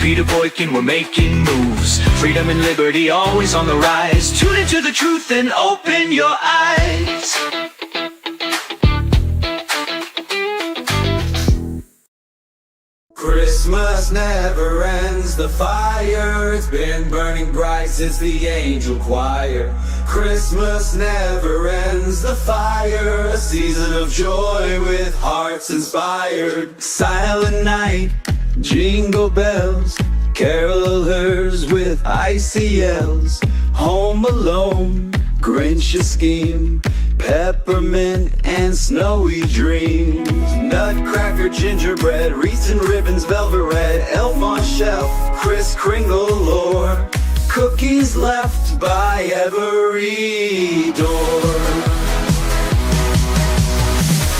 Peter Boykin, we're making moves. Freedom and liberty always on the rise. Tune into the truth and open your eyes. Christmas never ends, the fire, it's been burning bright since the angel choir. Christmas never ends, the fire, a season of joy with hearts inspired. Silent night, jingle bells, carolers with ICLs. Home Alone, Grinch scheme, peppermint and snowy dreams. Nutcracker, gingerbread, wreaths and ribbons, velvet red, elf on shelf, Kris Kringle lore. Cookies left by every door.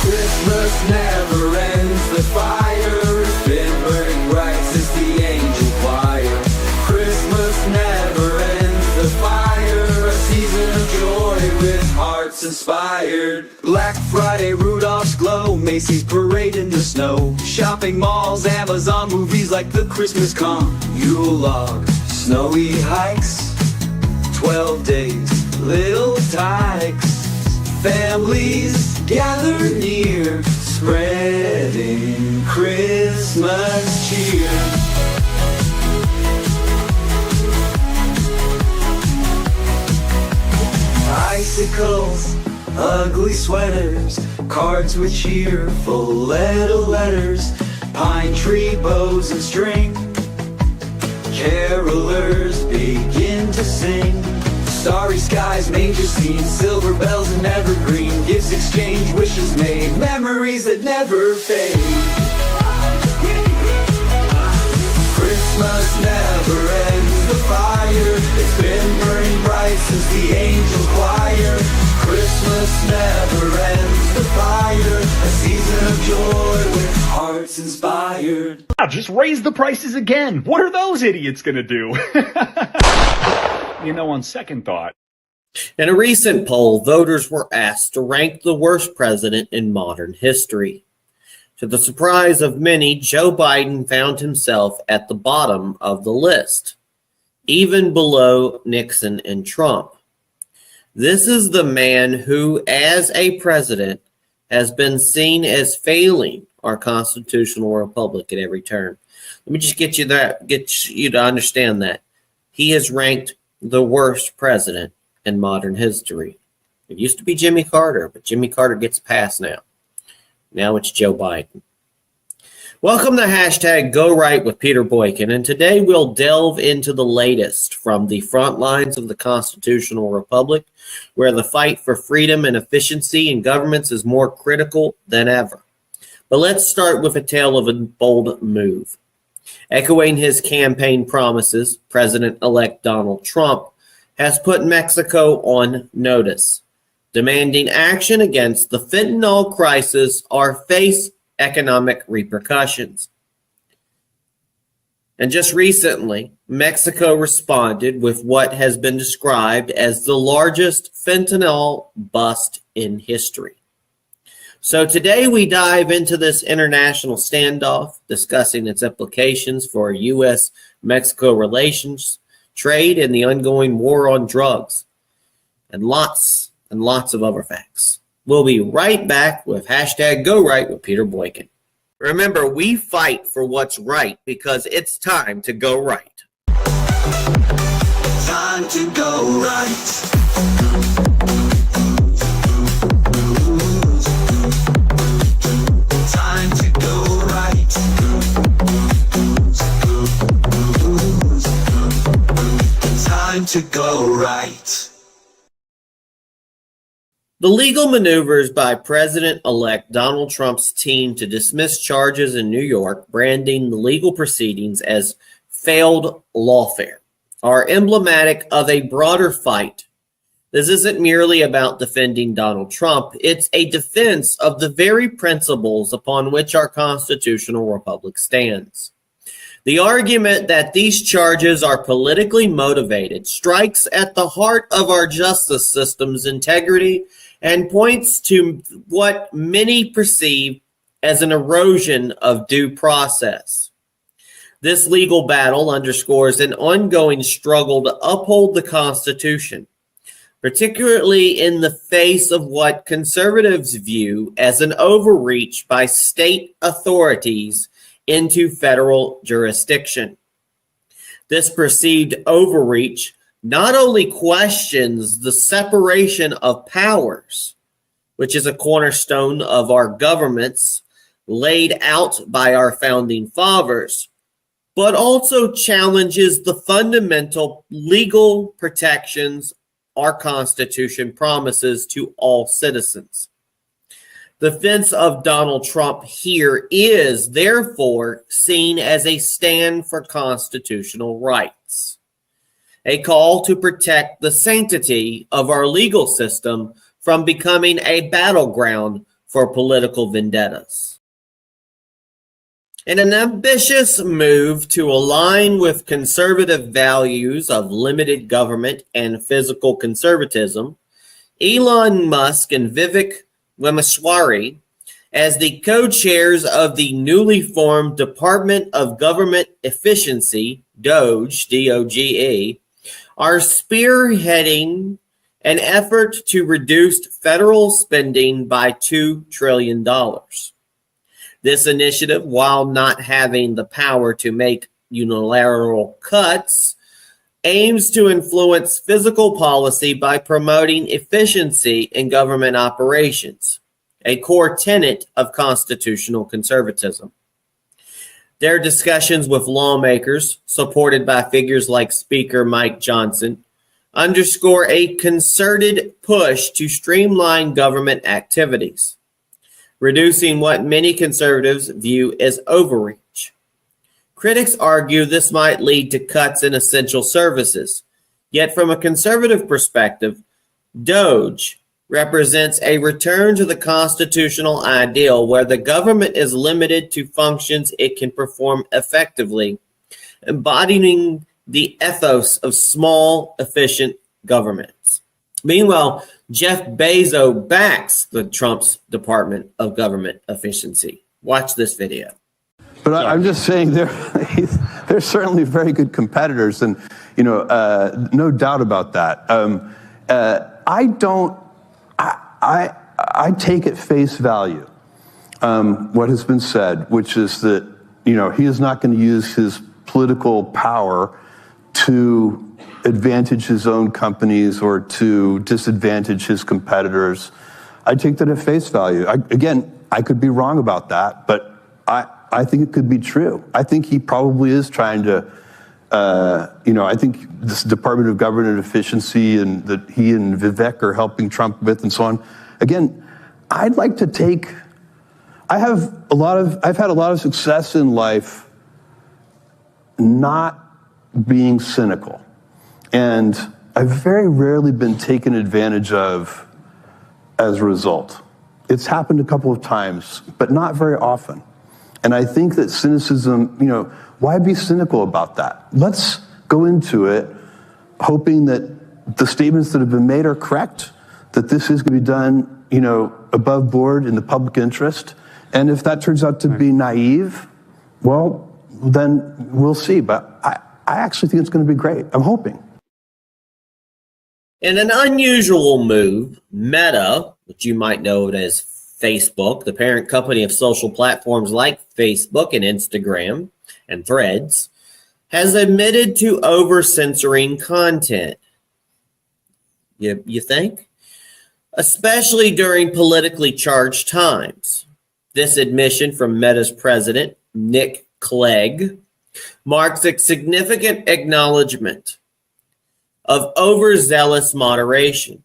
Christmas never ends, the fire's been burning bright since the angel choir. Christmas never ends, the fire, a season of joy with hearts inspired. Black Friday, Rudolph's glow, Macy's parade in the snow, shopping malls, Amazon movies like the Christmas Con. Yule log, snowy hikes, 12 days, little tykes. Families gather near, spreading Christmas cheer. Icicles, ugly sweaters, cards with cheerful little letters, pine tree bows and string. Carolers begin to sing. Starry skies, manger scenes, silver bells and evergreen. Gifts exchanged, wishes made, memories that never fade. Christmas never ends, the fire, it's been burning bright since the angel choir. Christmas never ends, the fire, a season of joy with hearts inspired. Just raise the prices again. What are those idiots gonna do? On second thought. In a recent poll, voters were asked to rank the worst president in modern history. To the surprise of many, Joe Biden found himself at the bottom of the list, even below Nixon and Trump. This is the man who, as a president, has been seen as failing our constitutional republic at every turn. Let me just get you to understand that. He is ranked the worst president in modern history. It used to be Jimmy Carter, but Jimmy Carter gets a pass now. Now it's Joe Biden. Welcome to hashtag Go Right with Peter Boykin, and today we'll delve into the latest from the front lines of the constitutional republic, where the fight for freedom and efficiency in governments is more critical than ever. But let's start with a tale of a bold move. Echoing his campaign promises, President-elect Donald Trump has put Mexico on notice, demanding action against the fentanyl crisis or face economic repercussions. And just recently, Mexico responded with what has been described as the largest fentanyl bust in history. So today we dive into this international standoff, discussing its implications for U.S.-Mexico relations, trade, and the ongoing war on drugs, and lots of other facts. We'll be right back with hashtag Go Right with Peter Boykin. Remember, we fight for what's right because it's time to go right. Time to go right. Time to go right. Time to go right. The legal maneuvers by President-elect Donald Trump's team to dismiss charges in New York, branding the legal proceedings as failed lawfare, are emblematic of a broader fight. This isn't merely about defending Donald Trump. It's a defense of the very principles upon which our constitutional republic stands. The argument that these charges are politically motivated strikes at the heart of our justice system's integrity and points to what many perceive as an erosion of due process. This legal battle underscores an ongoing struggle to uphold the Constitution, particularly in the face of what conservatives view as an overreach by state authorities into federal jurisdiction. This perceived overreach not only questions the separation of powers, which is a cornerstone of our governments laid out by our founding fathers, but also challenges the fundamental legal protections our Constitution promises to all citizens. The defense of Donald Trump here is therefore seen as a stand for constitutional rights, a call to protect the sanctity of our legal system from becoming a battleground for political vendettas. In an ambitious move to align with conservative values of limited government and fiscal conservatism, Elon Musk and Vivek Ramaswamy, as the co-chairs of the newly formed Department of Government Efficiency, DOGE, D-O-G-E, are spearheading an effort to reduce federal spending by $2 trillion. This initiative, while not having the power to make unilateral cuts, aims to influence fiscal policy by promoting efficiency in government operations, a core tenet of constitutional conservatism. Their discussions with lawmakers, supported by figures like Speaker Mike Johnson, underscore a concerted push to streamline government activities, reducing what many conservatives view as overreach. Critics argue this might lead to cuts in essential services. Yet from a conservative perspective, DOGE represents a return to the constitutional ideal where the government is limited to functions it can perform effectively, embodying the ethos of small, efficient governments. Meanwhile, Jeff Bezos backs the Trump's Department of Government Efficiency. Watch this video. But I'm just saying they're certainly very good competitors, and no doubt about that. I take at face value what has been said, which is that he is not going to use his political power to advantage his own companies or to disadvantage his competitors. I take that at face value. I could be wrong about that, but I think it could be true. I think he probably is trying to, I think this Department of Government Efficiency and that he and Vivek are helping Trump with and so on. Again, I've had a lot of success in life not being cynical. And I've very rarely been taken advantage of as a result. It's happened a couple of times, but not very often. And I think that cynicism, why be cynical about that? Let's go into it hoping that the statements that have been made are correct, that this is going to be done, above board in the public interest. And if that turns out to be naive, well, then we'll see. But I actually think it's going to be great. I'm hoping. In an unusual move, Meta, which you might know it as Facebook, the parent company of social platforms like Facebook and Instagram and Threads, has admitted to over-censoring content. You think? Especially during politically charged times. This admission from Meta's president, Nick Clegg, marks a significant acknowledgement of overzealous moderation,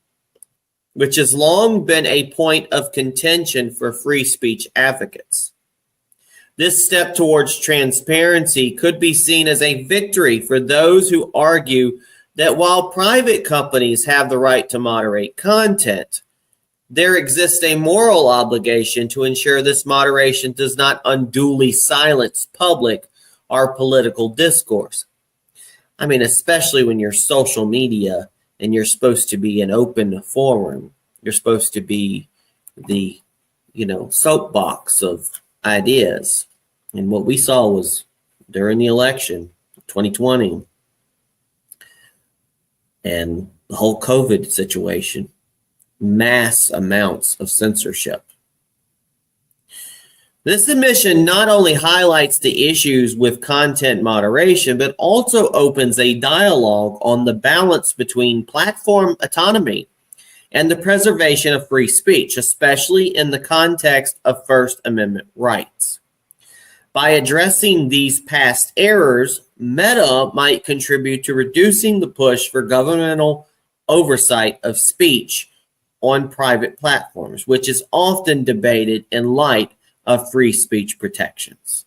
which has long been a point of contention for free speech advocates. This step towards transparency could be seen as a victory for those who argue that while private companies have the right to moderate content, there exists a moral obligation to ensure this moderation does not unduly silence public or political discourse. I mean, especially when you're social media and you're supposed to be an open forum. You're supposed to be the, soapbox of ideas. And what we saw was during the election, 2020, and the whole COVID situation, mass amounts of censorship. This admission not only highlights the issues with content moderation, but also opens a dialogue on the balance between platform autonomy and the preservation of free speech, especially in the context of First Amendment rights. By addressing these past errors, Meta might contribute to reducing the push for governmental oversight of speech on private platforms, which is often debated in light of free speech protections.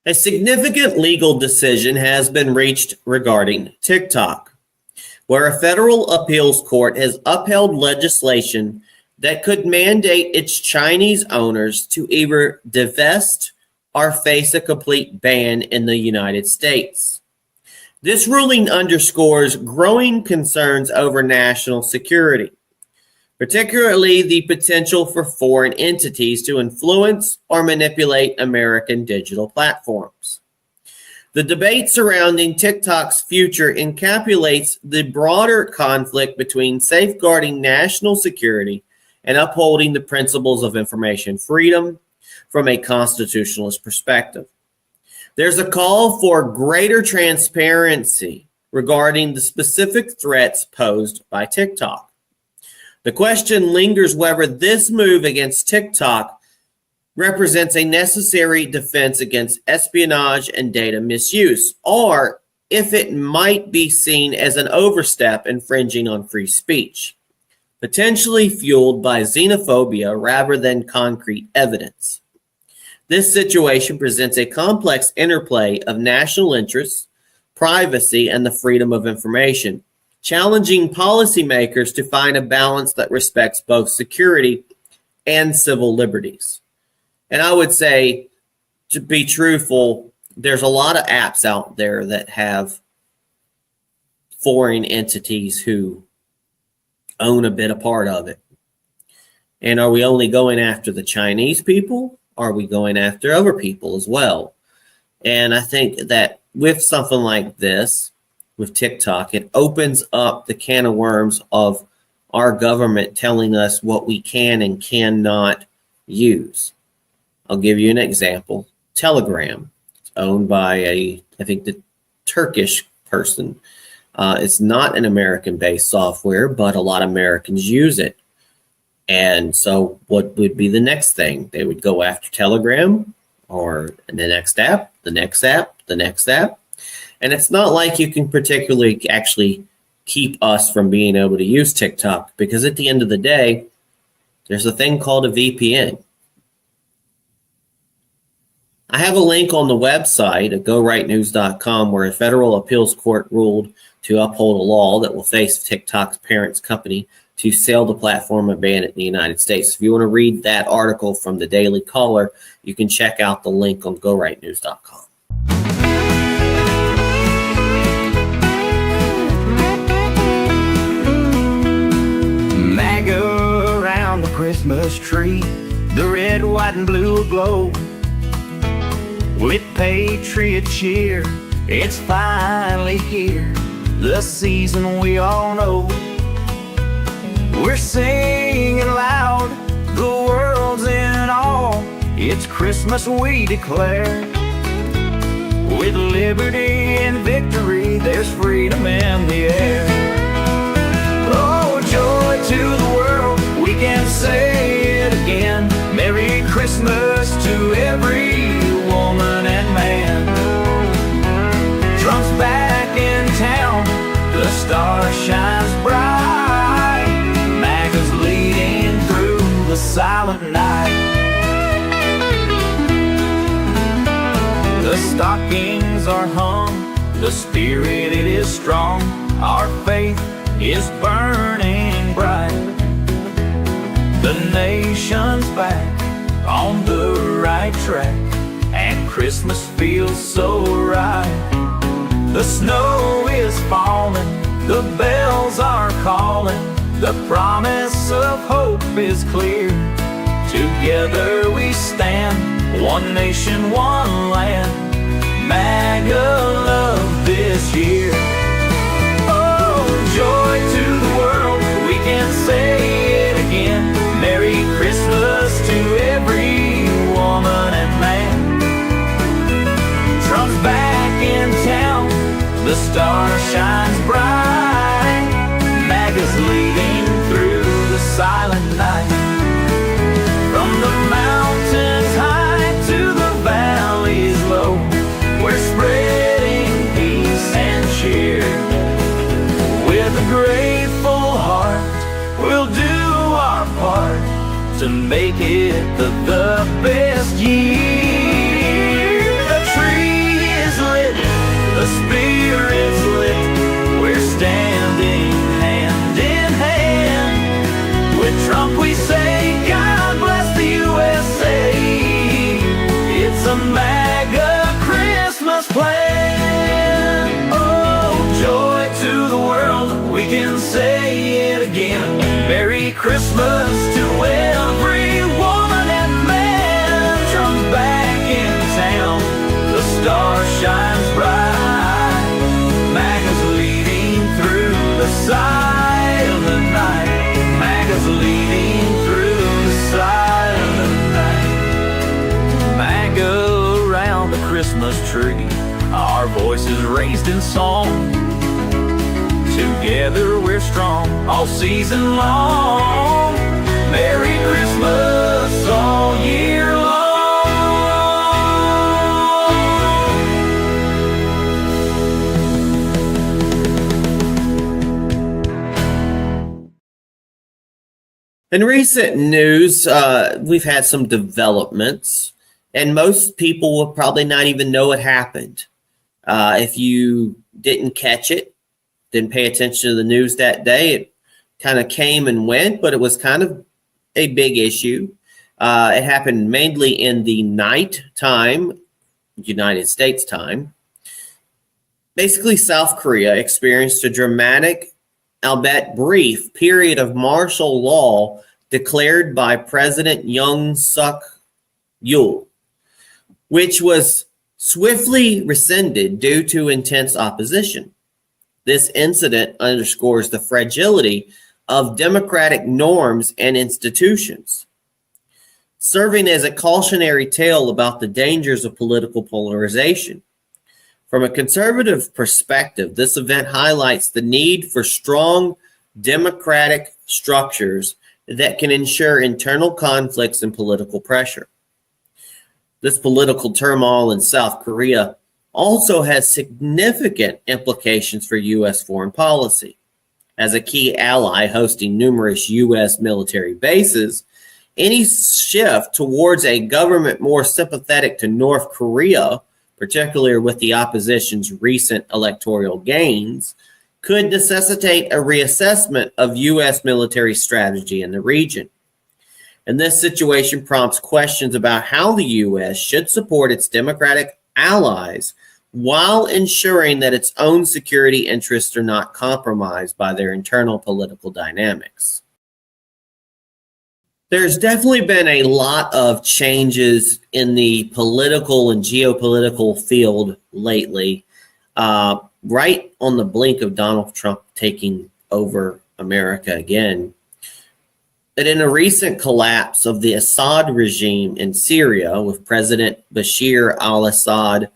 A significant legal decision has been reached regarding TikTok, where a federal appeals court has upheld legislation that could mandate its Chinese owners to either divest or face a complete ban in the United States. This ruling underscores growing concerns over national security, particularly the potential for foreign entities to influence or manipulate American digital platforms. The debate surrounding TikTok's future encapsulates the broader conflict between safeguarding national security and upholding the principles of information freedom from a constitutionalist perspective. There's a call for greater transparency regarding the specific threats posed by TikTok. The question lingers whether this move against TikTok represents a necessary defense against espionage and data misuse, or if it might be seen as an overstep infringing on free speech, potentially fueled by xenophobia rather than concrete evidence. This situation presents a complex interplay of national interests, privacy, and the freedom of information, challenging policymakers to find a balance that respects both security and civil liberties. And I would say, to be truthful, there's a lot of apps out there that have foreign entities who own a bit of part of it. And are we only going after the Chinese people? Are we going after other people as well? And I think that with something like this, with TikTok, it opens up the can of worms of our government telling us what we can and cannot use. I'll give you an example. Telegram. It's owned by I think the Turkish person. It's not an American-based software, but a lot of Americans use it. And so what would be the next thing? They would go after Telegram or the next app, the next app, the next app. And it's not like you can particularly actually keep us from being able to use TikTok, because at the end of the day, there's a thing called a VPN. I have a link on the website at gorightnews.com where a federal appeals court ruled to uphold a law that will face TikTok's parent company to sell the platform and ban it in the United States. If you want to read that article from the Daily Caller, you can check out the link on gorightnews.com. MAGA around the Christmas tree, the red, white, and blue aglow with patriot cheer. It's finally here, the season we all know. We're singing loud, the world's in awe. It's Christmas we declare. With liberty and victory, there's freedom in the air. Oh, joy to the world, we can say it again. Merry Christmas to every woman and man. Trump's back in town, the star shines bright. MAGA's leading through the silent night. The stockings are hung, the spirit it is strong. Our faith is burning bright. The nation's back on the right track, and Christmas feels so right. The snow is falling, the bells are calling, the promise of hope is clear. Together we stand One nation, one land, MAGA love this year. Oh, joy to the world, we can say it again. Merry Christmas to every woman and man. Trump's back in town, the star shines bright. MAGA's leading through the silent night. From the mountains high to the valleys low, we're spreading peace and cheer. With a grateful heart, we'll do our part to make it the best year. The tree is lit, the spirit's lit, we're standing hand in hand. With Trump we say, God bless the USA. It's a MAGA Christmas plan. Oh, joy to the world, we can say it again. Merry Christmas to every woman and man. Trump's back in town, the star shines bright. MAGA's leading through the silent night. MAGA's leading through the silent night. MAGA around the Christmas tree, our voices raised in song. Together we're strong all season long. Merry Christmas all year long. In recent news, we've had some developments, and most people will probably not even know it happened. If you didn't catch it, didn't pay attention to the news that day, it kind of came and went, but it was kind of a big issue. It happened mainly in the night time, United States time. Basically, South Korea experienced a dramatic, albeit brief, period of martial law declared by President Yoon Suk Yeol, which was swiftly rescinded due to intense opposition. This incident underscores the fragility of democratic norms and institutions, serving as a cautionary tale about the dangers of political polarization. From a conservative perspective, this event highlights the need for strong democratic structures that can ensure internal conflicts and political pressure. This political turmoil in South Korea also has significant implications for U.S. foreign policy. As a key ally hosting numerous U.S. military bases, any shift towards a government more sympathetic to North Korea, particularly with the opposition's recent electoral gains, could necessitate a reassessment of U.S. military strategy in the region. And this situation prompts questions about how the U.S. should support its democratic allies while ensuring that its own security interests are not compromised by their internal political dynamics. There's definitely been a lot of changes in the political and geopolitical field lately, right on the blink of Donald Trump taking over America again. But in a recent collapse of the Assad regime in Syria, with President Bashir al-Assad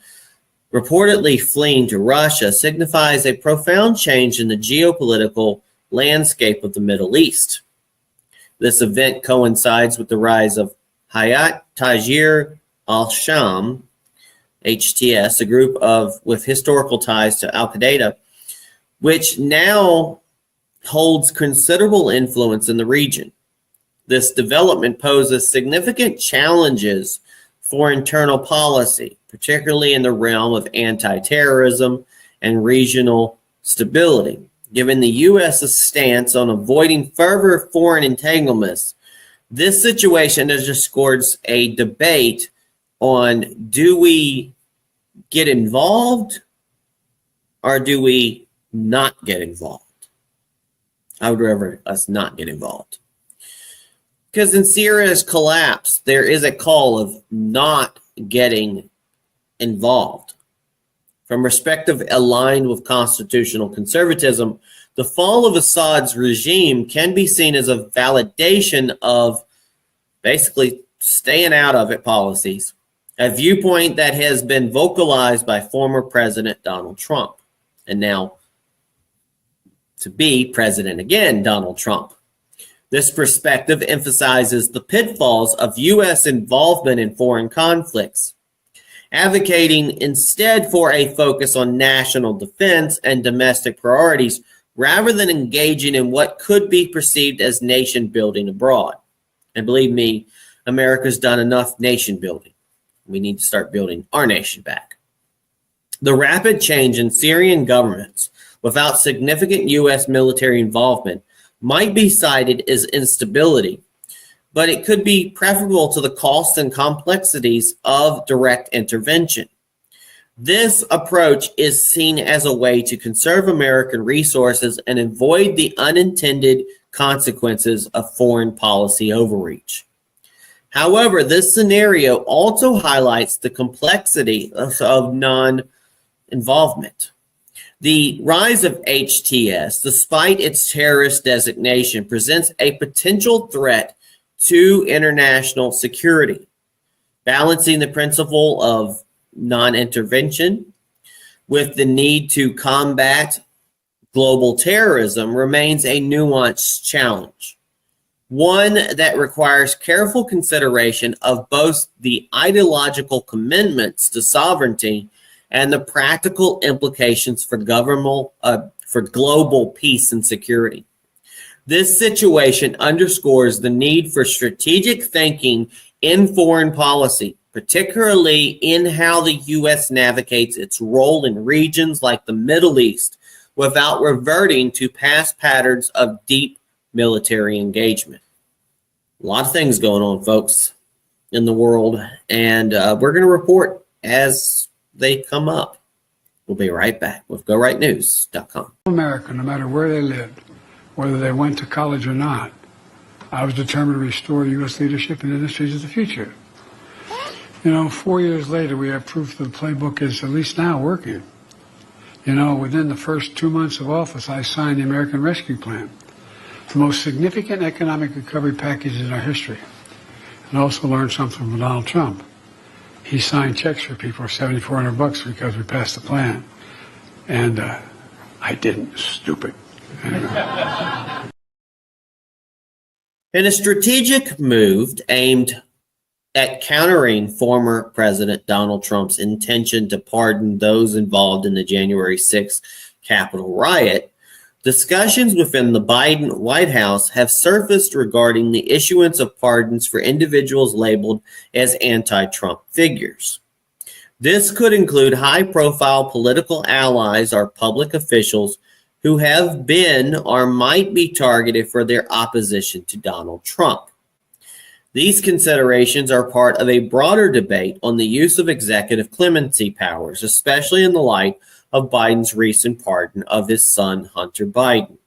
reportedly fleeing to Russia, signifies a profound change in the geopolitical landscape of the Middle East. This event coincides with the rise of Hayat Tahrir al-Sham, HTS, a group with historical ties to al-Qaeda, which now holds considerable influence in the region. This development poses significant challenges for internal policy, particularly in the realm of anti-terrorism and regional stability. Given the U.S.'s stance on avoiding further foreign entanglements, this situation underscores a debate on, do we get involved or do we not get involved? I would rather us not get involved. Because in Syria's collapse, there is a call of not getting involved. From perspective aligned with constitutional conservatism, the fall of Assad's regime can be seen as a validation of basically staying out of it policies, a viewpoint that has been vocalized by former President Donald Trump, and now to be president again, Donald Trump. This perspective emphasizes the pitfalls of U.S. involvement in foreign conflicts, advocating instead for a focus on national defense and domestic priorities rather than engaging in what could be perceived as nation building abroad. And believe me, America's done enough nation building. We need to start building our nation back. The rapid change in Syrian governments without significant U.S. military involvement might be cited as instability, but it could be preferable to the costs and complexities of direct intervention. This approach is seen as a way to conserve American resources and avoid the unintended consequences of foreign policy overreach. However, this scenario also highlights the complexity of non-involvement. The rise of HTS, despite its terrorist designation, presents a potential threat to international security. Balancing the principle of non-intervention with the need to combat global terrorism remains a nuanced challenge, one that requires careful consideration of both the ideological commitments to sovereignty and the practical implications for global peace and security. This situation underscores the need for strategic thinking in foreign policy, particularly in how the U.S. navigates its role in regions like the Middle East without reverting to past patterns of deep military engagement. A lot of things going on, folks, in the world, and we're going to report as they come up. We'll be right back with GoRightNews.com. America, no matter where they lived, whether they went to college or not, I was determined to restore U.S. leadership in industries of the future. 4 years later, we have proof that the playbook is at least now working. Within the first 2 months of office, I signed the American Rescue Plan, the most significant economic recovery package in our history, and also learned something from Donald Trump. He signed checks for people for $7,400 because we passed the plan. And I didn't. Stupid. Anyway. In a strategic move aimed at countering former President Donald Trump's intention to pardon those involved in the January 6th Capitol riot, discussions within the Biden White House have surfaced regarding the issuance of pardons for individuals labeled as anti-Trump figures. This could include high-profile political allies or public officials who have been or might be targeted for their opposition to Donald Trump. These considerations are part of a broader debate on the use of executive clemency powers, especially in the light of Biden's recent pardon of his son, Hunter Biden.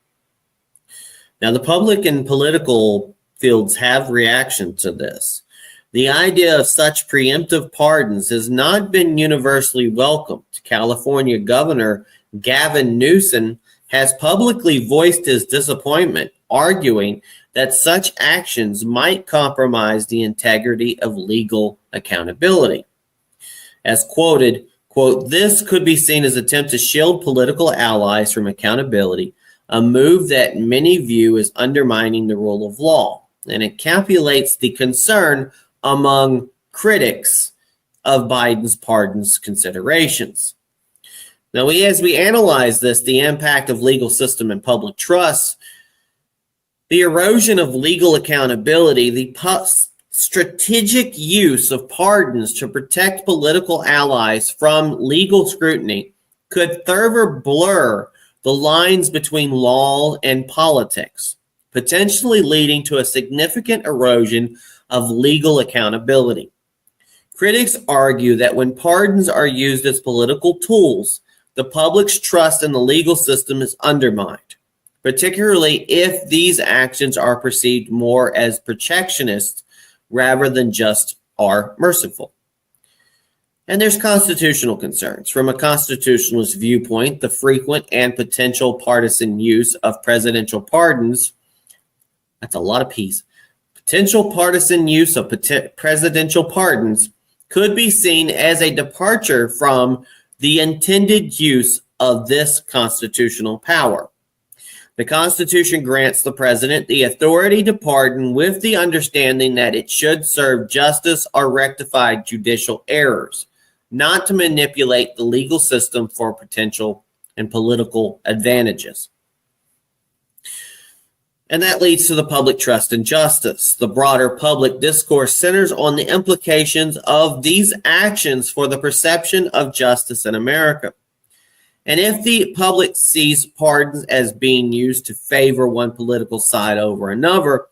Now, the public and political fields have reaction to this. The idea of such preemptive pardons has not been universally welcomed. California Governor Gavin Newsom has publicly voiced his disappointment, arguing that such actions might compromise the integrity of legal accountability. As quoted, quote, "This could be seen as an attempt to shield political allies from accountability, a move that many view as undermining the rule of law, and it calculates the concern among critics of Biden's pardons considerations." Now, as we analyze this, the impact of legal system and public trust, the erosion of legal accountability, the strategic use of pardons to protect political allies from legal scrutiny could further blur the lines between law and politics, potentially leading to a significant erosion of legal accountability. Critics argue that when pardons are used as political tools, the public's trust in the legal system is undermined. particularly if these actions are perceived more as protectionist rather than just are merciful. And there's constitutional concerns. From a constitutionalist viewpoint, the frequent and potential partisan use of presidential pardons, that's a lot of P's, potential partisan use of presidential pardons could be seen as a departure from the intended use of this constitutional power. The Constitution grants the president the authority to pardon with the understanding that it should serve justice or rectify judicial errors, not to manipulate the legal system for potential and political advantages. And that leads to the public trust in justice. The broader public discourse centers on the implications of these actions for the perception of justice in America. And if the public sees pardons as being used to favor one political side over another,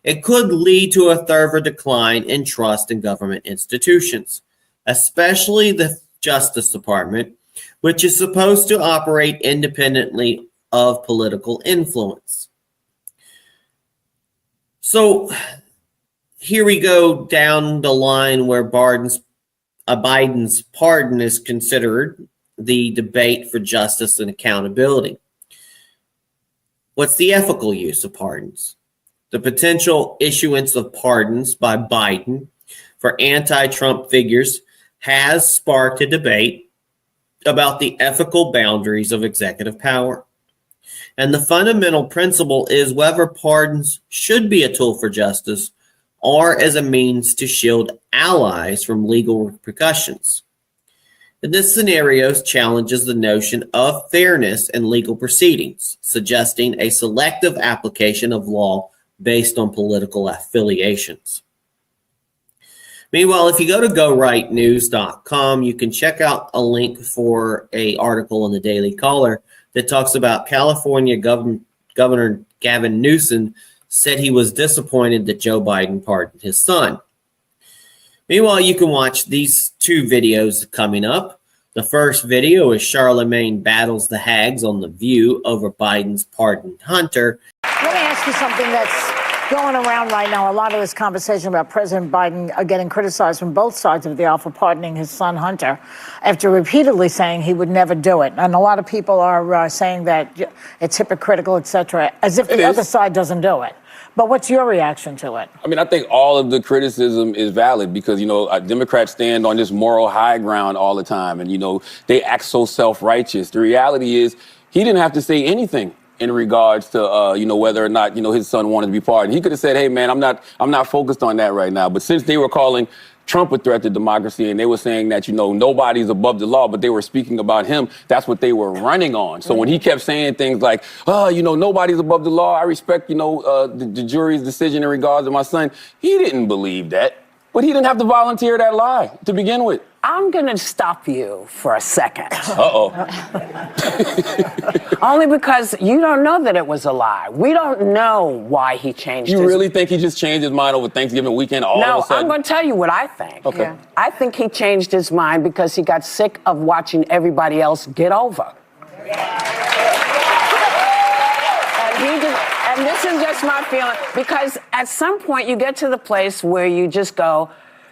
it could lead to a further decline in trust in government institutions, especially the Justice Department, which is supposed to operate independently of political influence. So here we go down the line where Biden's pardon is considered the debate for justice and accountability. What's the ethical use of pardons? The potential issuance of pardons by Biden for anti-Trump figures has sparked a debate about the ethical boundaries of executive power. And the fundamental principle is whether pardons should be a tool for justice or as a means to shield allies from legal repercussions. And this scenario challenges the notion of fairness in legal proceedings, suggesting a selective application of law based on political affiliations. Meanwhile, if you go to gorightnews.com, you can check out a link for an article in the Daily Caller that talks about California Governor Gavin Newsom said he was disappointed that Joe Biden pardoned his son. Meanwhile, you can watch these two videos coming up. The first video is Charlemagne battles the hags on The View over Biden's pardoned Hunter. Let me ask you something that's going around right now. A lot of this conversation about President Biden getting criticized from both sides of the aisle for pardoning his son Hunter after repeatedly saying he would never do it. And a lot of people are saying that it's hypocritical, et cetera, as if the other side doesn't do it. But what's your reaction to it? I mean, I think all of the criticism is valid because, Democrats stand on this moral high ground all the time. And, they act so self-righteous. The reality is he didn't have to say anything in regards to, whether or not, his son wanted to be pardoned. He could have said, hey, man, I'm not focused on that right now. But since they were calling Trump a threat to democracy and they were saying that, nobody's above the law, but they were speaking about him, that's what they were running on. So when he kept saying things like, nobody's above the law, I respect, the jury's decision in regards to my son, he didn't believe that. But he didn't have to volunteer that lie to begin with. I'm going to stop you for a second. Uh-oh. Only because you don't know that it was a lie. We don't know why he changed You really think he just changed his mind over Thanksgiving weekend all of a sudden? No, I'm going to tell you what I think. Okay. Yeah. I think he changed his mind because he got sick of watching everybody else get over. And this is just my feeling, because at some point you get to the place where you just go,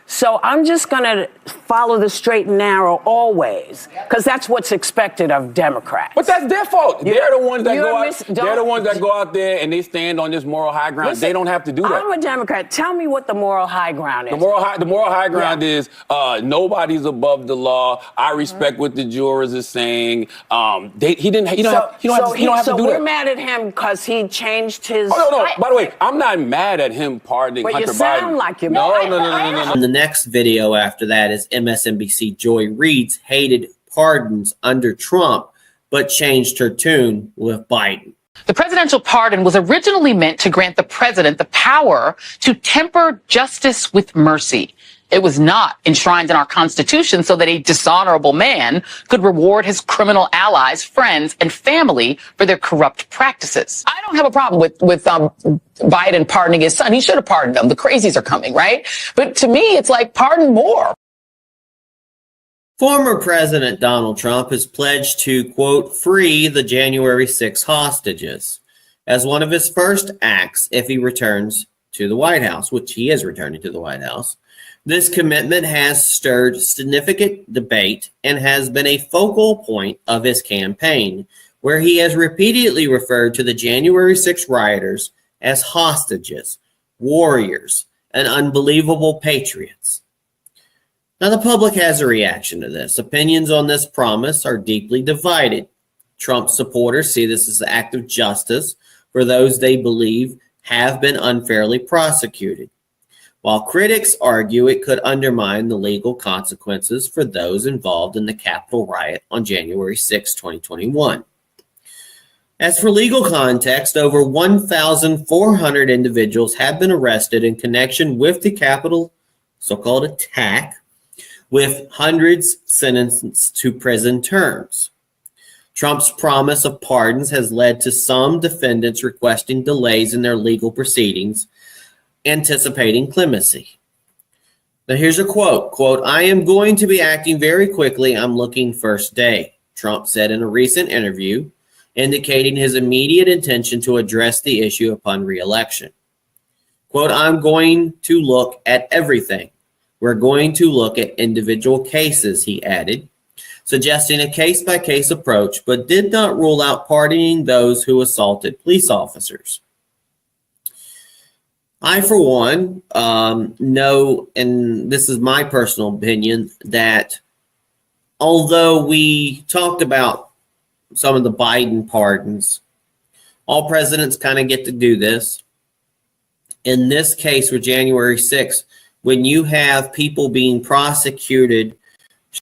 so I'm just going to follow the straight and narrow always, because that's what's expected of Democrats. But that's their fault. They're the ones that go out. They're the ones that go out there and they stand on this moral high ground. Listen, they don't have to do that. I'm a Democrat. Tell me what the moral high ground is. The moral high ground is nobody's above the law. I respect what the jurors are saying. He don't have to do that. So we're mad at him because he changed his. Oh no. By the way, I'm not mad at him pardoning Hunter Biden. But you sound like you're mad. No. The next video after that is MSNBC Joy Reid's hated pardons under Trump, but changed her tune with Biden. The presidential pardon was originally meant to grant the president the power to temper justice with mercy. It was not enshrined in our Constitution so that a dishonorable man could reward his criminal allies, friends, and family for their corrupt practices. I don't have a problem with Biden pardoning his son. He should have pardoned him. The crazies are coming, right? But to me, it's like, pardon more. Former President Donald Trump has pledged to, quote, free the January 6 hostages. as one of his first acts if he returns to the White House, which he is returning to the White House. This commitment has stirred significant debate and has been a focal point of his campaign, where he has repeatedly referred to the January 6 rioters as hostages, warriors, and unbelievable patriots. Now, the public has a reaction to this. Opinions on this promise are deeply divided. Trump supporters see this as an act of justice for those they believe have been unfairly prosecuted, while critics argue it could undermine the legal consequences for those involved in the Capitol riot on January 6, 2021. As for legal context, over 1,400 individuals have been arrested in connection with the Capitol so-called attack, with hundreds sentenced to prison terms. Trump's promise of pardons has led to some defendants requesting delays in their legal proceedings, anticipating clemency. Now here's a quote, "I am going to be acting very quickly. I'm looking first day," Trump said in a recent interview, indicating his immediate intention to address the issue upon re-election. Quote, "I'm going to look at everything. We're going to look at individual cases," he added, suggesting a case-by-case approach, but did not rule out pardoning those who assaulted police officers. I, for one, know, and this is my personal opinion, that although we talked about some of the Biden pardons, all presidents kind of get to do this. In this case, with January 6th, when you have people being prosecuted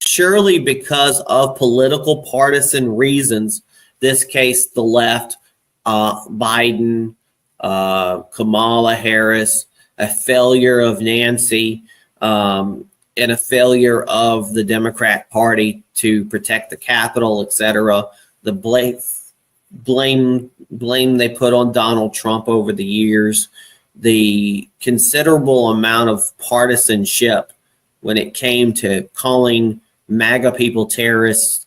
surely because of political partisan reasons, this case, the left, Biden, Kamala Harris, a failure of Nancy, and a failure of the Democrat Party to protect the Capitol, etc. The blame they put on Donald Trump over the years, the considerable amount of partisanship when it came to calling MAGA people terrorists,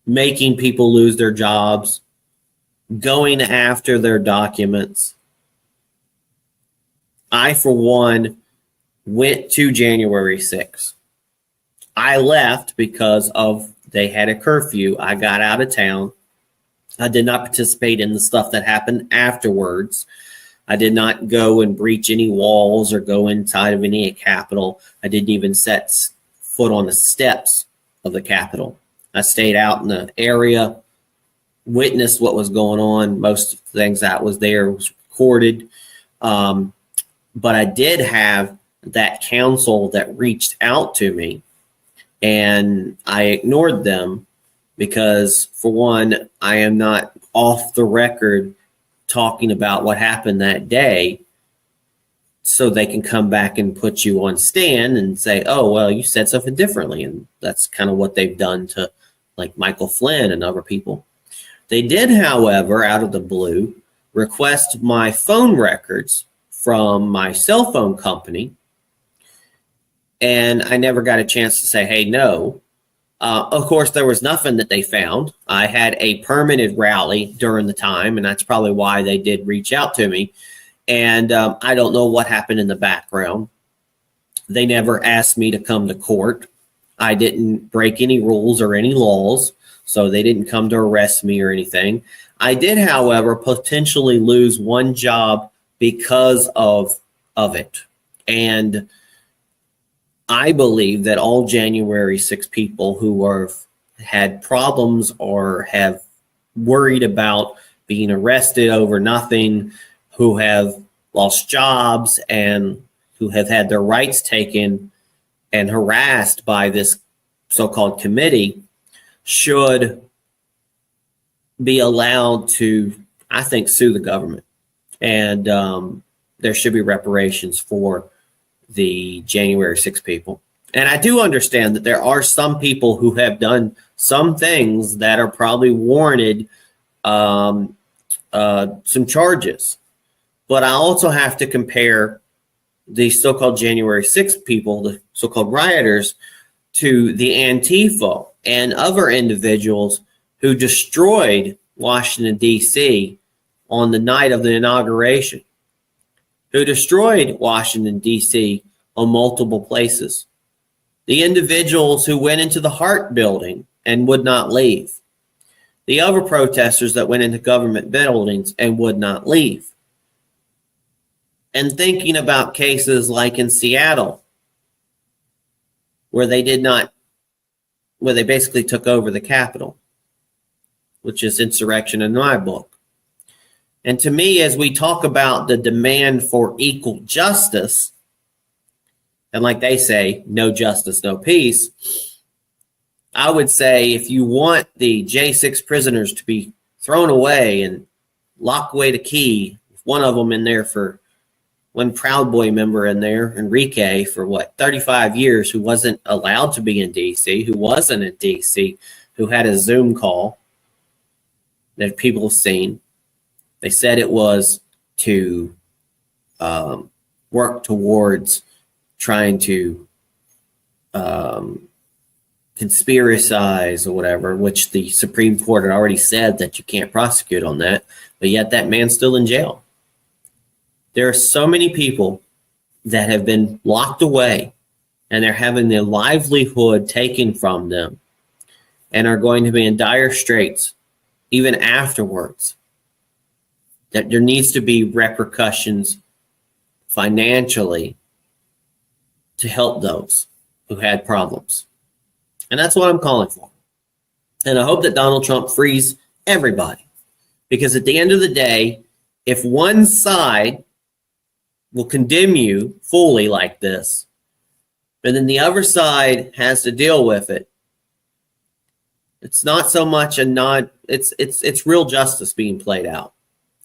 making people lose their jobs, going after their documents. I, for one, went to January 6th. I left because they had a curfew. I got out of town. I did not participate in the stuff that happened afterwards. I did not go and breach any walls or go inside of any Capitol. I didn't even set foot on the steps of the Capitol. I stayed out in the area, witnessed what was going on. Most of the things that was there was recorded. But I did have that council that reached out to me, and I ignored them because, for one, I am not off the record talking about what happened that day, so they can come back and put you on stand and say, "Oh, well, you said something differently." And that's kind of what they've done to like Michael Flynn and other people. They did, however, out of the blue, request my phone records from my cell phone company, and I never got a chance to say, "Hey, no." Of course, there was nothing that they found. I had a permitted rally during the time, and that's probably why they did reach out to me. And I don't know what happened in the background. They never asked me to come to court. I didn't break any rules or any laws, so they didn't come to arrest me or anything. I did, however, potentially lose one job because of it. And I believe that all January 6 people who had problems or have worried about being arrested over nothing, who have lost jobs and who have had their rights taken and harassed by this so-called committee should be allowed to, I think, sue the government. And there should be reparations for the January 6 people. And I do understand that there are some people who have done some things that are probably warranted some charges. But I also have to compare the so-called January 6 people, the so-called rioters, to the Antifa and other individuals who destroyed Washington, D.C. on the night of the inauguration, who destroyed Washington, D.C. on multiple places. The individuals who went into the Hart building and would not leave. The other protesters that went into government buildings and would not leave. And thinking about cases like in Seattle, where they basically took over the Capitol, which is insurrection in my book. And to me, as we talk about the demand for equal justice, and like they say, no justice, no peace, I would say if you want the J6 prisoners to be thrown away and lock away the key, one of them in there for one Proud Boy member in there, Enrique, for 35 years, who wasn't allowed to be in D.C., who wasn't in D.C., who had a Zoom call that people have seen. They said it was to work towards trying to conspiracize or whatever, which the Supreme Court had already said that you can't prosecute on that, but yet that man's still in jail. There are so many people that have been locked away and they're having their livelihood taken from them and are going to be in dire straits even afterwards, that there needs to be repercussions financially to help those who had problems. And that's what I'm calling for. And I hope that Donald Trump frees everybody. Because at the end of the day, if one side will condemn you fully like this, and then the other side has to deal with it, it's not so much it's real justice being played out.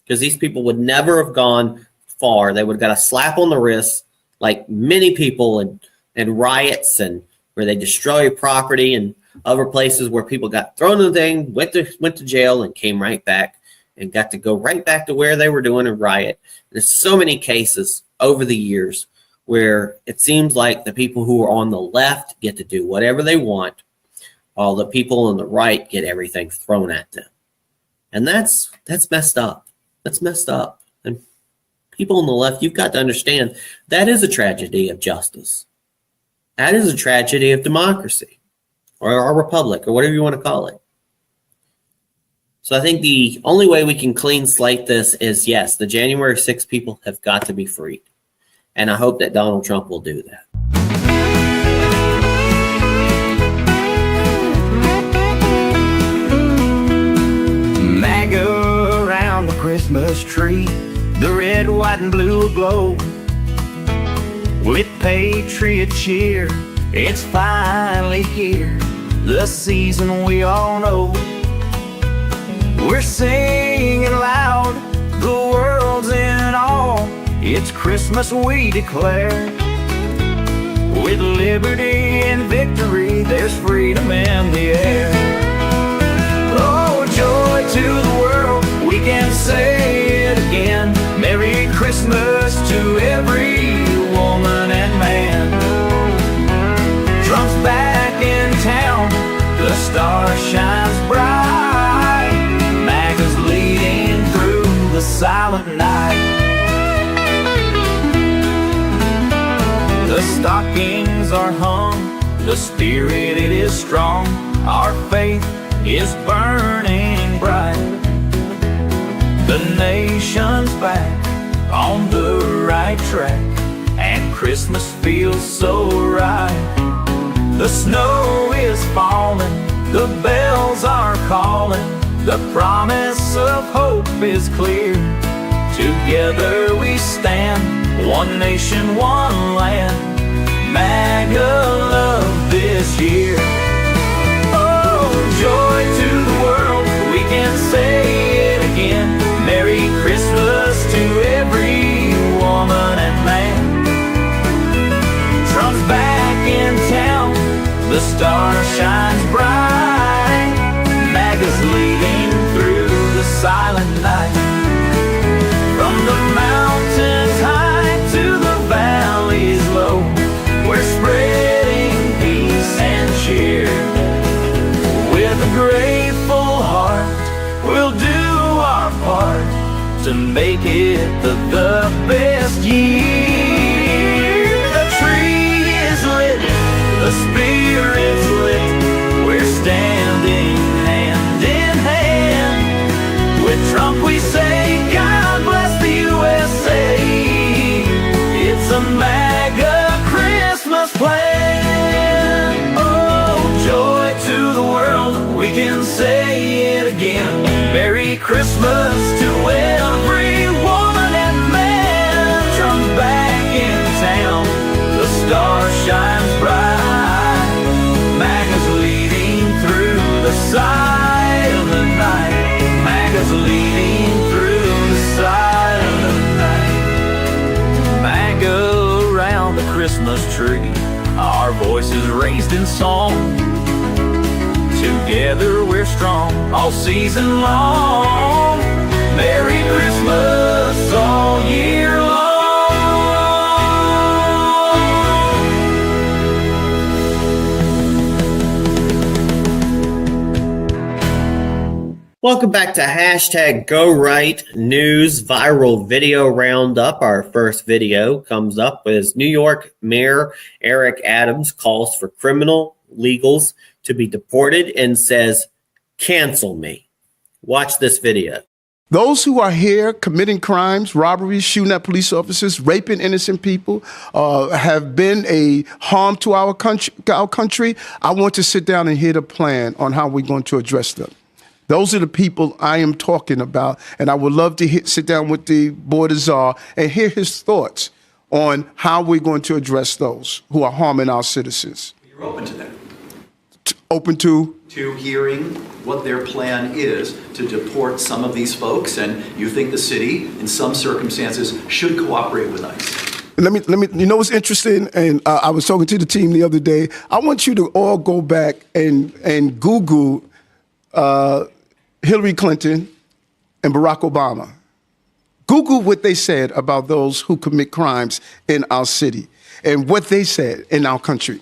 Because these people would never have gone far. They would have got a slap on the wrist, like many people in riots and where they destroy property and other places where people got thrown in the thing, went to jail and came right back and got to go right back to where they were doing a riot. There's so many cases over the years where it seems like the people who are on the left get to do whatever they want, while the people on the right get everything thrown at them. And that's messed up. That's messed up. And people on the left, you've got to understand that is a tragedy of justice. That is a tragedy of democracy or our republic or whatever you want to call it. So I think the only way we can clean slate this is, yes, the January 6th people have got to be freed. And I hope that Donald Trump will do that. MAGA around the Christmas tree, the red, white, and blue aglow with patriot cheer. It's finally here, the season we all know. We're singing loud, the world's in awe. It's Christmas we declare. With liberty and victory, there's freedom in the air. Oh, joy to the world, we can say it again. Merry Christmas to every woman and man. Trump's back in town, the star shines bright. MAGA's leading through the silent night. The stockings are hung, the spirit it is strong. Our faith is burning bright. The nation's back on the right track, and Christmas feels so right. The snow is falling, the bells are calling. The promise of hope is clear. Together we stand, one nation, one land. MAGA love this year. Oh, joy to the world, we can say it again. Merry Christmas to every woman and man. Trump's back in town, the star shines bright. MAGA's leading through the silent night. From the mountains high to the valleys low, we're spreading peace and cheer. With a grateful heart, we'll do our part to make it the best year. The tree is lit, the spirit's lit. We're standing hand in hand. With Trump we say, God bless the USA. It's a MAGA Christmas plan. Oh, joy to the world, we can say it again. Merry Christmas to every woman and man. Trump's back in town, the star shines bright. MAGA's leading through the silent night. MAGA's leading through the silent night. MAGA around the Christmas tree, our voices raised in song. Together we're strong all season long. Merry Christmas all year long. Welcome back to #GoRight News Viral Video Roundup. Our first video comes up as New York Mayor Eric Adams calls for criminal legals to be deported and says, "Cancel me." Watch this video. Those who are here committing crimes, robberies, shooting at police officers, raping innocent people, have been a harm to our country. I want to sit down and hear the plan on how we're going to address them. Those are the people I am talking about, and I would love to sit down with the Board of Czar and hear his thoughts on how we're going to address those who are harming our citizens. You're open to that? Open to hearing what their plan is to deport some of these folks, and you think the city, in some circumstances, should cooperate with ICE. Let me. You know what's interesting? And I was talking to the team the other day. I want you to all go back and Google Hillary Clinton and Barack Obama. Google what they said about those who commit crimes in our city and what they said in our country.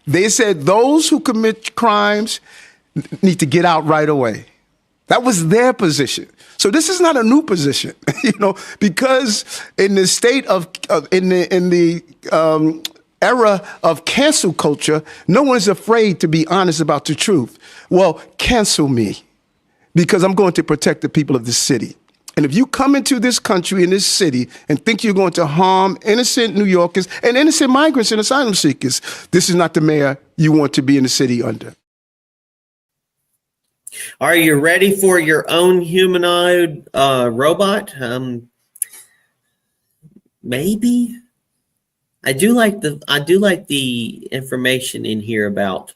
They said those who commit crimes need to get out right away. That was their position. So this is not a new position, because in the state in the era of cancel culture, no one's afraid to be honest about the truth. Well, cancel me, because I'm going to protect the people of this city. And if you come into this country, in this city, and think you're going to harm innocent New Yorkers and innocent migrants and asylum seekers, this is not the mayor you want to be in the city under. Are you ready for your own humanoid robot? Maybe. I do like the information in here about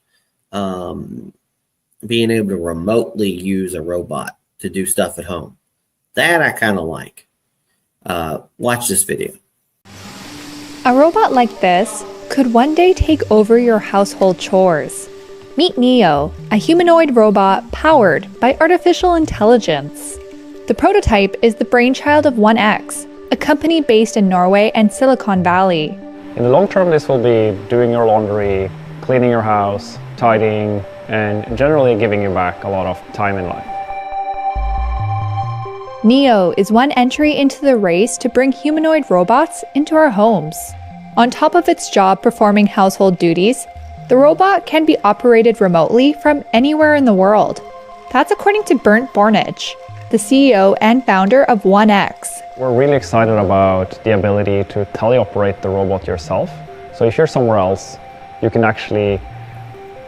being able to remotely use a robot to do stuff at home. That I kind of like. Watch this video. A robot like this could one day take over your household chores. Meet Neo, a humanoid robot powered by artificial intelligence. The prototype is the brainchild of 1X, a company based in Norway and Silicon Valley. In the long term, this will be doing your laundry, cleaning your house, tidying, and generally giving you back a lot of time in life. Neo is one entry into the race to bring humanoid robots into our homes. On top of its job performing household duties, the robot can be operated remotely from anywhere in the world. That's according to Bernd Bornich, the CEO and founder of 1X. We're really excited about the ability to teleoperate the robot yourself. So if you're somewhere else, you can actually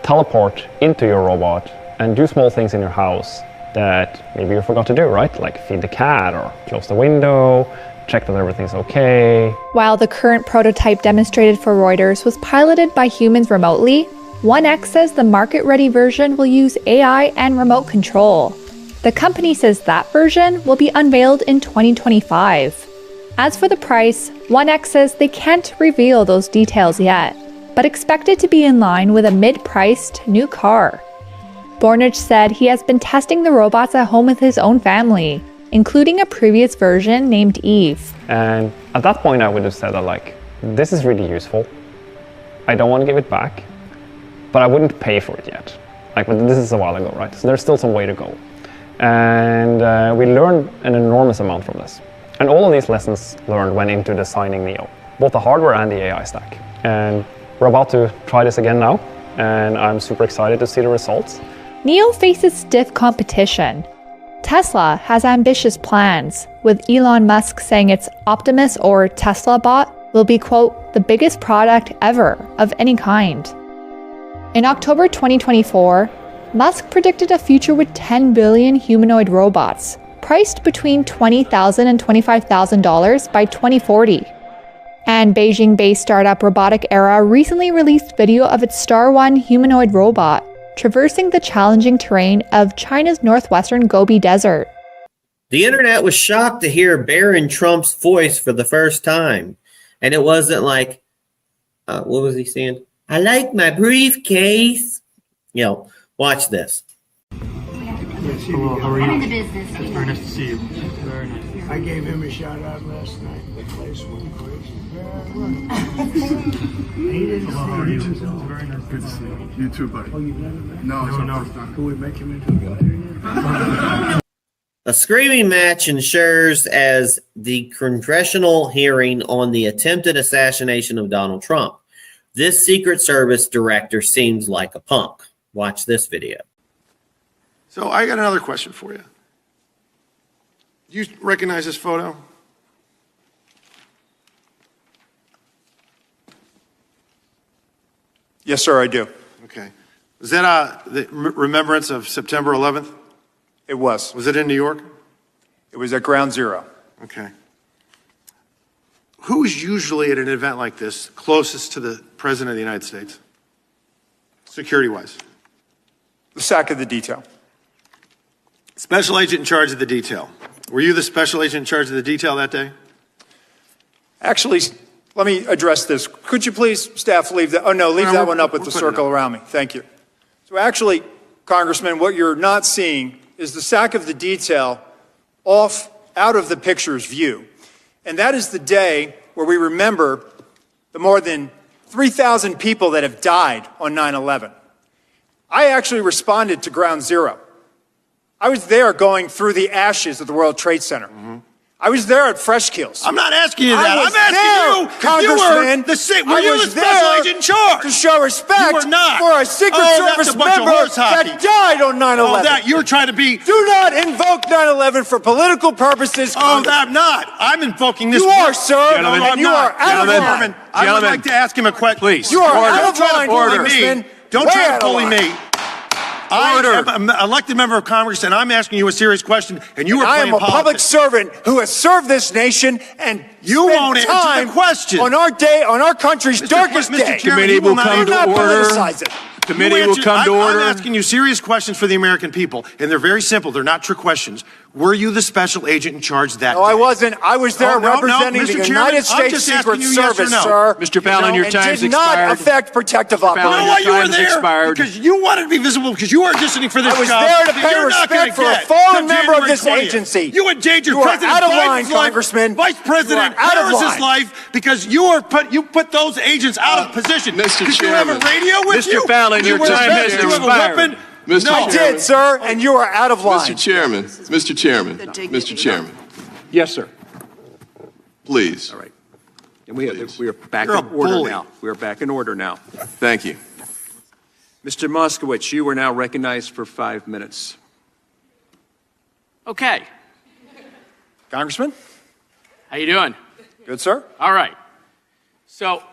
teleport into your robot and do small things in your house that maybe you forgot to do, right? Like feed the cat or close the window, check that everything's okay. While the current prototype demonstrated for Reuters was piloted by humans remotely, 1X says the market-ready version will use AI and remote control. The company says that version will be unveiled in 2025. As for the price, 1X says they can't reveal those details yet, but expect it to be in line with a mid-priced new car. Bornich said he has been testing the robots at home with his own family, including a previous version named Eve. And at that point, I would have said that, this is really useful. I don't want to give it back, but I wouldn't pay for it yet. But this is a while ago, right? So there's still some way to go. And we learned an enormous amount from this. And all of these lessons learned went into designing Neo, both the hardware and the AI stack. And we're about to try this again now, and I'm super excited to see the results. Neo faces stiff competition. Tesla has ambitious plans, with Elon Musk saying its Optimus or Tesla bot will be, quote, the biggest product ever of any kind. In October 2024, Musk predicted a future with 10 billion humanoid robots, priced between $20,000 and $25,000 by 2040. And Beijing-based startup Robotic Era recently released video of its Star One humanoid robot traversing the challenging terrain of China's northwestern Gobi Desert. The internet was shocked to hear Barron Trump's voice for the first time. And it wasn't like, what was he saying? I like my briefcase. You know, watch this. Hello, how are you? I'm in the business. It's very nice to see you. Very nice. I gave him a shout out last night. The place went crazy. Hello, how are you? It's very nice. Good to see you. You too, buddy. Oh, you've never met him? No. Can we make him into a guy? A screaming match ensures as the congressional hearing on the attempted assassination of Donald Trump. This Secret Service director seems like a punk. Watch this video. So I got another question for you. Do you recognize this photo? Yes, sir, I do. Okay. Was that the remembrance of September 11th? It was. Was it in New York? It was at Ground Zero. Okay. Who's usually at an event like this closest to the President of the United States, security-wise? The SAC of the detail. Special agent in charge of the detail. Were you the special agent in charge of the detail that day? Actually, let me address this. Could you please, staff, leave that? Oh, no, leave that one up with the circle around me. Thank you. So actually, Congressman, what you're not seeing is the SAC of the detail out of the picture's view. And that is the day where we remember the more than 3,000 people that have died on 9/11. I actually responded to Ground Zero. I was there going through the ashes of the World Trade Center. I was there at Fresh Kills. I'm not asking you that. I'm asking you, Congressman. Were you the special agent in charge? To show respect You were not. for a Secret Service member that died on 9/11. Oh, that you're trying to be. Do not invoke 9/11 for political purposes. Oh, I'm not. I'm invoking this. You are, sir. Gentlemen, And you are out of line. I would like to ask him a question. Please. You are out of line, Congressman. Don't try to bully me. I am an elected member of Congress, and I'm asking you a serious question, and you are playing politics. I am a public servant who has served this nation, and you won't answer the question. On our day, on our country's darkest day. Committee will come to order. Committee will come to order. I'm asking you serious questions for the American people, and they're very simple. They're not trick questions. Were you the special agent in charge that day? No, I wasn't. I was there representing the United States Secret Service, sir. Mr. Fallon, your time's expired. Did not affect protective operations. You know why you were there? Because you wanted to be visible, because you are auditioning for this job. I was there to pay respect for a fallen member of this agency. You endangered President out of line, Biden's life, Congressman. Vice President Harris's life, because you put those agents out of position. Mr. Did you have a radio with you? Mr. Fallon, your time has expired. Did you have a weapon? No, I did, sir, and you are out of line. Mr. Chairman. Yes, sir. Please. All right. And we are back in order now. We are back in order now. Thank you. Mr. Moskowitz, you are now recognized for 5 minutes. Okay. Congressman? How you doing? Good, sir. All right. So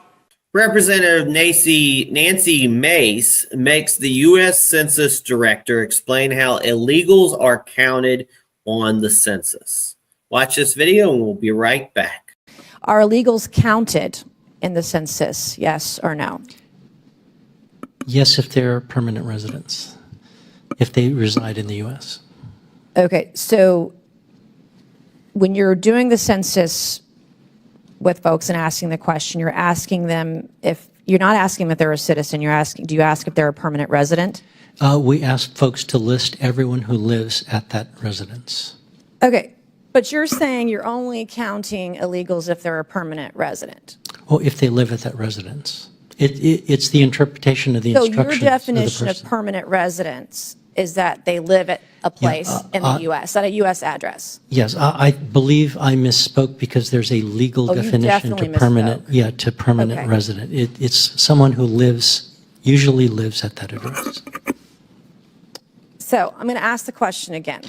Representative Nancy Mace makes the U.S. Census Director explain how illegals are counted on the census. Watch this video and we'll be right back. Are illegals counted in the census, yes or no? Yes, if they're permanent residents, if they reside in the U.S. Okay, so when you're doing the census with folks and asking the question, you're asking them if you're not asking if they're a citizen, you're asking, do you ask if they're a permanent resident? We ask folks to list everyone who lives at that residence. Okay, but you're saying you're only counting illegals if they're a permanent resident. Well, if they live at that residence. It's the interpretation of the instructions. So your definition of permanent residence is that they live at a place in the U.S., at a U.S. address. Yes, I believe I misspoke because there's a legal Oh, you definition to definitely permanent, misspoke. to permanent Okay. resident. It's someone who usually lives at that address. So I'm going to ask the question again.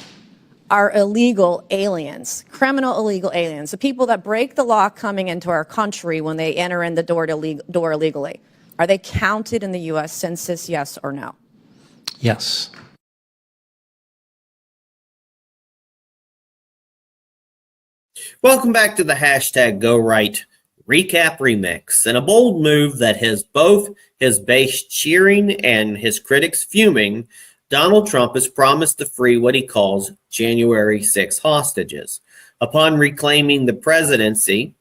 Are illegal aliens, criminal illegal aliens, the people that break the law coming into our country when they enter in the door illegally, are they counted in the U.S. Census, yes or no? Yes. Welcome back to the hashtag GoRight Recap Remix. In a bold move that has both his base cheering and his critics fuming, Donald Trump has promised to free what he calls January 6 hostages. Upon reclaiming the presidency,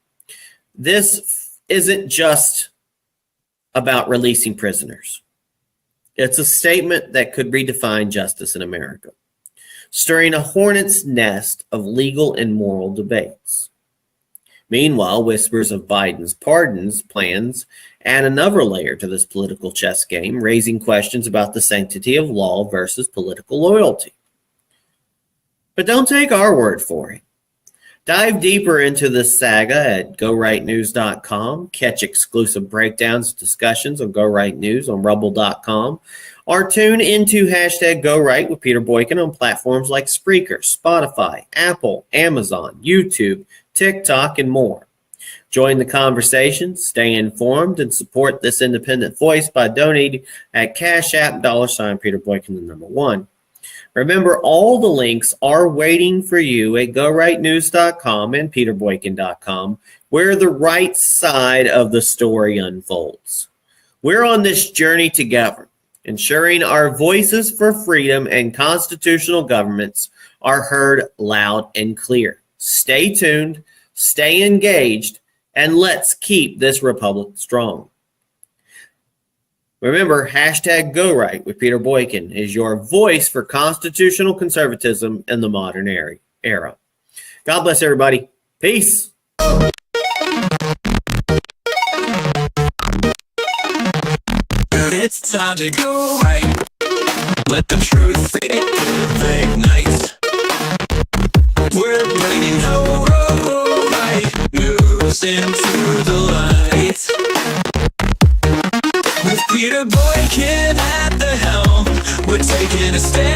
this isn't just about releasing prisoners. It's a statement that could redefine justice in America, stirring a hornet's nest of legal and moral debates. Meanwhile, whispers of Biden's pardons plans add another layer to this political chess game, raising questions about the sanctity of law versus political loyalty. But don't take our word for it. Dive deeper into this saga at GoRightNews.com. Catch exclusive breakdowns, discussions on Go Right News on Rumble.com. Or tune into hashtag GoRight with Peter Boykin on platforms like Spreaker, Spotify, Apple, Amazon, YouTube, TikTok, and more. Join the conversation, stay informed, and support this independent voice by donating at Cash App $ Peter Boykin, the #1. Remember, all the links are waiting for you at GoRightNews.com and PeterBoykin.com, where the right side of the story unfolds. We're on this journey together, ensuring our voices for freedom and constitutional governments are heard loud and clear. Stay tuned, stay engaged, and let's keep this republic strong. Remember, hashtag GoRight with Peter Boykin is your voice for constitutional conservatism in the modern era. God bless everybody. Peace. It's time to go right. Let the truth ignite. We're bringing the right news into the light. With Peter Boykin at the helm, we're taking a stand.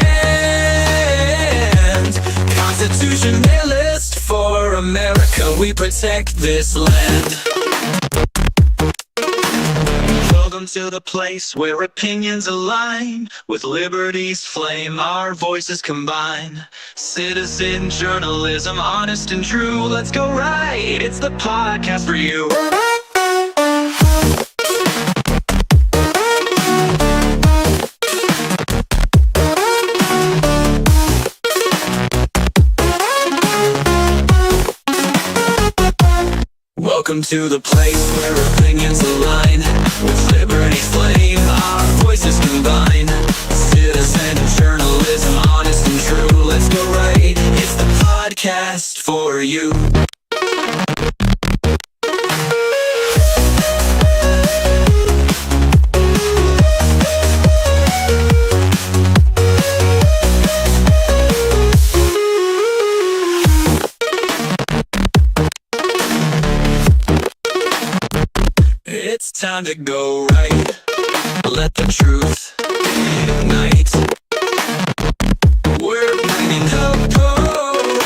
Constitutionalist for America, we protect this land. Welcome to the place where opinions align. With liberty's flame, our voices combine. Citizen journalism, honest and true. Let's go right, it's the podcast for you. Welcome to the place where opinions align. With liberty's flame, our voices combine. Citizen journalism, honest and true. Let's go right, it's the podcast for you. It's time to go right. Let the truth ignite. We're bringing the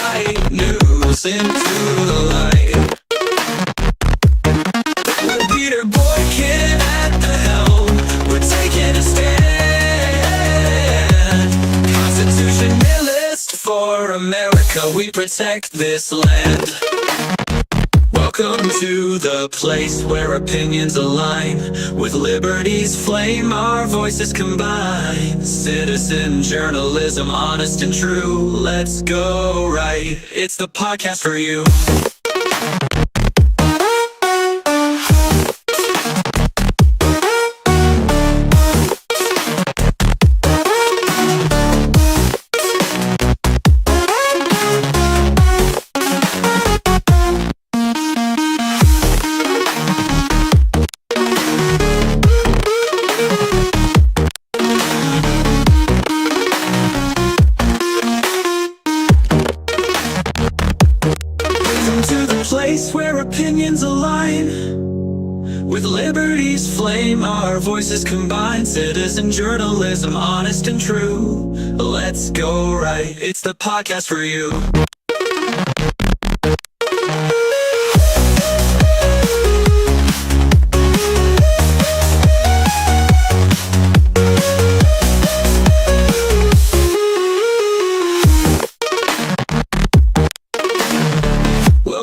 right news into the light. With Peter Boykin at the helm, we're taking a stand. Constitutionalist for America, we protect this land. Welcome to the place where opinions align. With liberty's flame, our voices combine. Citizen journalism, honest and true. Let's go right, it's the podcast for you. to the place where opinions align. With liberty's flame, our voices combine. Citizen journalism, honest and true. Let's go right, it's the podcast for you.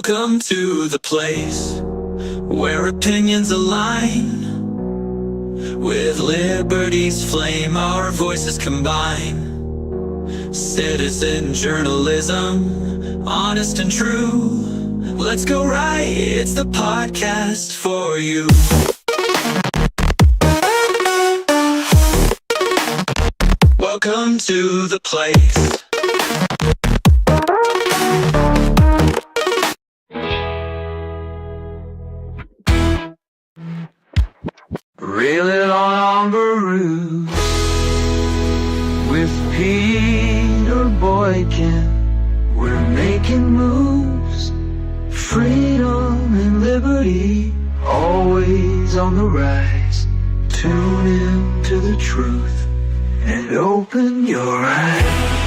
Welcome to the place where opinions align. With liberty's flame, our voices combine. Citizen journalism, honest and true. Let's go right, it's the podcast for you. Welcome to the place. Reel it on Baru with Peter Boykin. We're making moves, freedom and liberty, always on the rise. Tune in to the truth and open your eyes.